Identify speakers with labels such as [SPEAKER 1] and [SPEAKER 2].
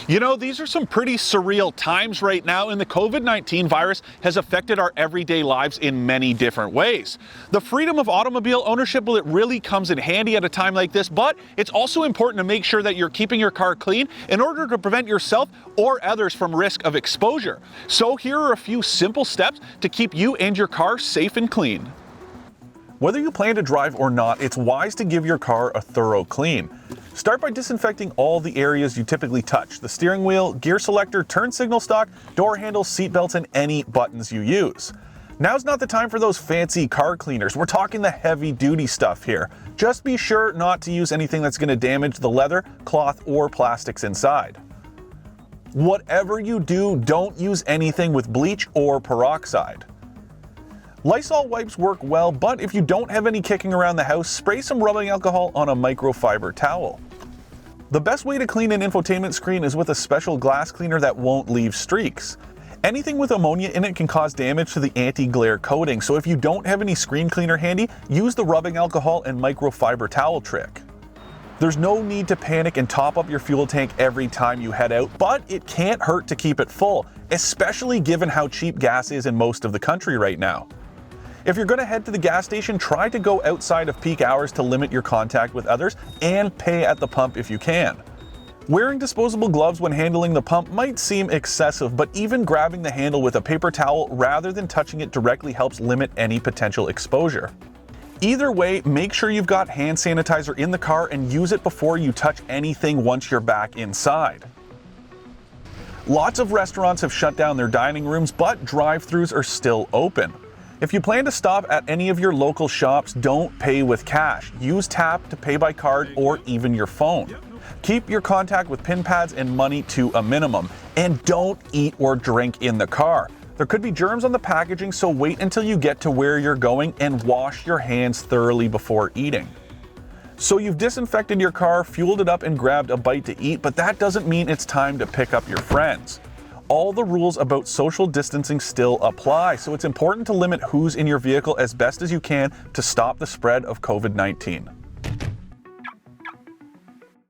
[SPEAKER 1] You know, these are some pretty surreal times right now, and the COVID-19 virus has affected our everyday lives in many different ways. The freedom of automobile ownership, well, it really comes in handy at a time like this, but it's also important to make sure that you're keeping your car clean in order to prevent yourself or others from risk of exposure. So here are a few simple steps to keep you and your car safe and clean. Whether you plan to drive or not, it's wise to give your car a thorough clean. Start by disinfecting all the areas you typically touch: the steering wheel, gear selector, turn signal stock, door handles, seat belts, and any buttons you use. Now's not the time for those fancy car cleaners. We're talking the heavy duty stuff here. Just be sure not to use anything that's going to damage the leather, cloth, or plastics inside. Whatever you do, don't use anything with bleach or peroxide. Lysol wipes work well, but if you don't have any kicking around the house, spray some rubbing alcohol on a microfiber towel. The best way to clean an infotainment screen is with a special glass cleaner that won't leave streaks. Anything with ammonia in it can cause damage to the anti-glare coating, so if you don't have any screen cleaner handy, use the rubbing alcohol and microfiber towel trick. There's no need to panic and top up your fuel tank every time you head out, but it can't hurt to keep it full, especially given how cheap gas is in most of the country right now. If you're going to head to the gas station, try to go outside of peak hours to limit your contact with others, and pay at the pump if you can. Wearing disposable gloves when handling the pump might seem excessive, but even grabbing the handle with a paper towel rather than touching it directly helps limit any potential exposure. Either way, make sure you've got hand sanitizer in the car and use it before you touch anything once you're back inside. Lots of restaurants have shut down their dining rooms, but drive-thrus are still open. If you plan to stop at any of your local shops, don't pay with cash. Use tap to pay by card or even your phone. Keep your contact with PIN pads and money to a minimum. And don't eat or drink in the car. There could be germs on the packaging, so wait until you get to where you're going and wash your hands thoroughly before eating. So you've disinfected your car, fueled it up, and grabbed a bite to eat, but that doesn't mean it's time to pick up your friends. All the rules about social distancing still apply, so it's important to limit who's in your vehicle as best as you can to stop the spread of COVID-19.